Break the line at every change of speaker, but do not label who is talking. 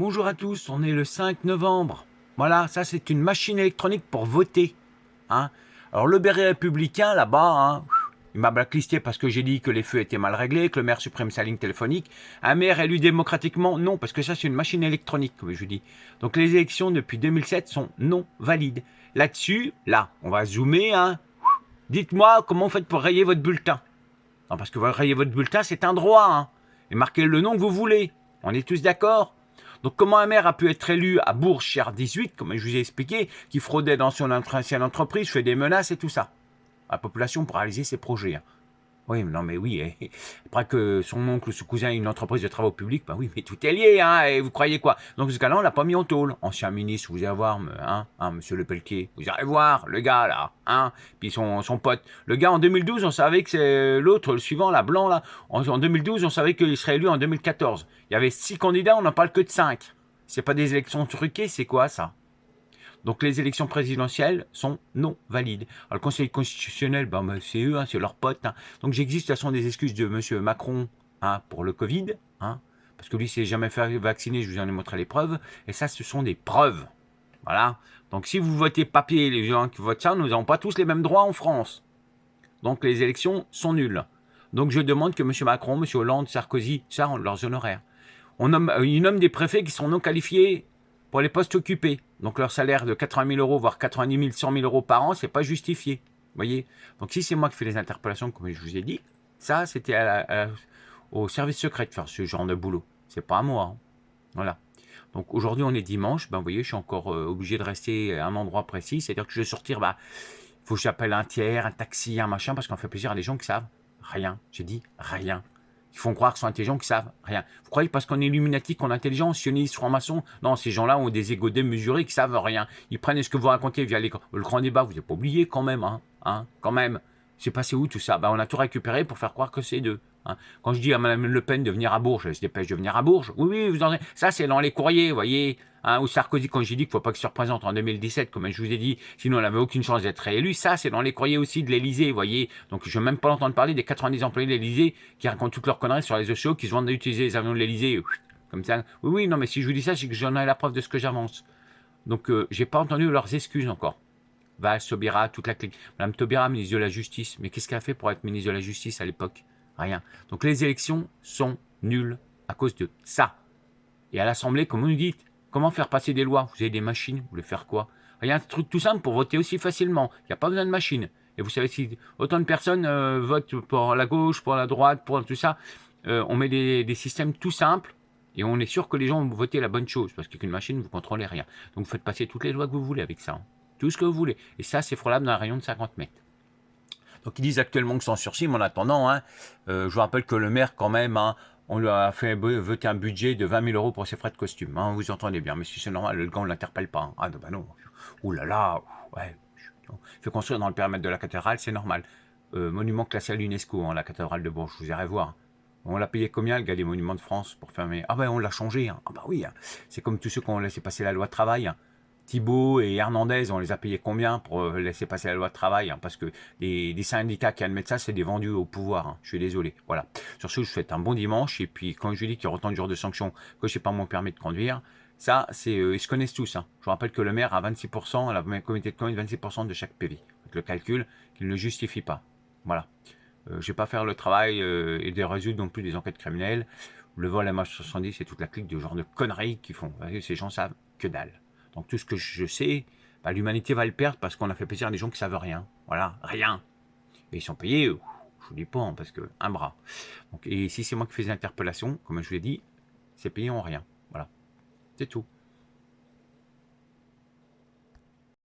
Bonjour à tous, on est le 5 novembre. Voilà, ça c'est une machine électronique pour voter. Hein. Alors le béret républicain là-bas, hein, il m'a blacklisté parce que j'ai dit que les feux étaient mal réglés, que le maire supprime sa ligne téléphonique. Un maire élu démocratiquement, non, parce que ça c'est une machine électronique, comme je dis. Donc les élections depuis 2007 sont non valides. Là-dessus, là, on va zoomer. Hein. Dites-moi comment vous faites pour rayer votre bulletin. Non, parce que rayer votre bulletin, c'est un droit. Hein. Et marquez le nom que vous voulez. On est tous d'accord. Donc comment un maire a pu être élu à Bourges, Cher 18, comme je vous ai expliqué, qui fraudait dans son ancienne entreprise, fait des menaces et tout ça. La population pour réaliser ses projets. Hein. Oui, non mais oui, après que son oncle ou son cousin ait une entreprise de travaux publics, bah oui, mais tout est lié, hein, et vous croyez quoi? Donc ce gars-là, on l'a pas mis en tôle. Ancien ministre, vous allez voir, monsieur Le Pelletier, vous allez voir, le gars là, hein, puis son pote. Le gars en 2012, on savait que c'est l'autre, le suivant, là, blanc là, en 2012, on savait qu'il serait élu en 2014. Il y avait 6 candidats, on n'en parle que de 5. C'est pas des élections truquées, c'est quoi ça? Donc les élections présidentielles sont non valides. Alors le Conseil constitutionnel, c'est eux, hein, c'est leurs potes. Hein. Donc j'existe de toute façon des excuses de M. Macron hein, pour le Covid, hein, parce que lui s'est jamais fait vacciner, je vous en ai montré les preuves, et ça ce sont des preuves. Voilà. Donc si vous votez papier, les gens qui votent ça, nous n'avons pas tous les mêmes droits en France. Donc les élections sont nulles. Donc je demande que M. Macron, M. Hollande, Sarkozy, ça, on leurs honoraires. Ils nomment des préfets qui sont non qualifiés pour les postes occupés. Donc leur salaire de 80 000 euros, voire 90 000, 100 000 euros par an, c'est pas justifié. Vous voyez. Donc si c'est moi qui fais les interpellations, comme je vous ai dit, ça c'était au service secret de faire ce genre de boulot. C'est pas à moi. Hein. Voilà. Donc aujourd'hui on est dimanche, vous voyez, je suis encore obligé de rester à un endroit précis. C'est-à-dire que je vais sortir, il faut que j'appelle un tiers, un taxi, un machin, parce qu'on fait plaisir à des gens qui savent rien. J'ai dit rien. Ils font croire qu'ils sont intelligents, qu'ils savent rien. Vous croyez parce qu'on est illuminatique, qu'on est intelligent, sionistes, francs-maçons? Non, ces gens-là ont des égos démesurés qui savent rien. Ils prennent ce que vous racontez via le grand débat. Vous n'avez pas oublié quand même, hein, quand même. C'est passé où tout ça? On a tout récupéré pour faire croire que c'est d'eux. Hein. Quand je dis à Mme Le Pen de venir à Bourges, elle se dépêche de venir à Bourges. Oui, vous en... ça c'est dans les courriers, vous voyez. Hein, ou Sarkozy, quand j'ai dit qu'il ne faut pas qu'il se représente en 2017, comme je vous ai dit, sinon elle n'avait aucune chance d'être réélu, ça c'est dans les courriers aussi de l'Elysée, vous voyez. Donc je ne veux même pas entendre parler des 90 employés de l'Elysée qui racontent toutes leurs conneries sur les réseaux sociaux, qui se vendent d'utiliser les avions de l'Elysée, comme ça. Oui, non, mais si je vous dis ça, c'est que j'en ai la preuve de ce que j'avance. Donc j'ai pas entendu leurs excuses encore. Valls, Taubira, toute la clique. Madame Taubira, ministre de la Justice. Mais qu'est-ce qu'elle a fait pour être ministre de la Justice à l'époque? Rien. Donc les élections sont nulles à cause de ça. Et à l'Assemblée, comme vous nous dites, comment faire passer des lois? Vous avez des machines, vous voulez faire quoi? Il y a un truc tout simple pour voter aussi facilement. Il n'y a pas besoin de machine. Et vous savez, si autant de personnes votent pour la gauche, pour la droite, pour tout ça, on met des systèmes tout simples et on est sûr que les gens vont voter la bonne chose. Parce qu'avec une machine, vous ne contrôlez rien. Donc vous faites passer toutes les lois que vous voulez avec ça. Hein. Tout ce que vous voulez. Et ça, c'est frôlable dans un rayon de 50 mètres. Donc ils disent actuellement que sans sursis, mais en attendant, hein, je vous rappelle que le maire, quand même, hein, on lui a fait voter un budget de 20 000 euros pour ses frais de costume. Hein, vous entendez bien, mais si c'est normal, le gars, on ne l'interpelle pas. Hein. Ah, bah non. Ouh là là. Ouais. Il fait construire dans le périmètre de la cathédrale, c'est normal. Monument classé à l'UNESCO, hein, la cathédrale de Bourges, vous irez voir. On l'a payé combien, le gars des monuments de France, pour fermer? Ah ben, on l'a changé. Hein. Ah bah oui. Hein. C'est comme tous ceux qui ont laissé passer la loi de travail. Hein. Thibault et Hernandez, on les a payés combien pour laisser passer la loi de travail? Hein, parce que des syndicats qui admettent ça, c'est des vendus au pouvoir. Hein, je suis désolé. Voilà. Sur ce, je vous souhaite un bon dimanche. Et puis, quand je dis qu'il y aura autant de jours de sanctions que je n'ai pas mon permis de conduire, ça, c'est ils se connaissent tous. Hein. Je vous rappelle que le maire a 26%, la communauté de communes 26% de chaque PV. Avec le calcul qu'il ne justifie pas. Voilà. Je ne vais pas faire le travail et de résoudre non plus des enquêtes criminelles. Le vol MH70, c'est toute la clique de genre de conneries qu'ils font. Ces gens savent que dalle. Donc tout ce que je sais, l'humanité va le perdre parce qu'on a fait plaisir à des gens qui savent rien. Voilà, rien. Et ils sont payés, je vous dis pas, hein, parce que un bras. Donc, et si c'est moi qui fais des interpellations, comme je vous l'ai dit, ces pays ont rien. Voilà, c'est tout.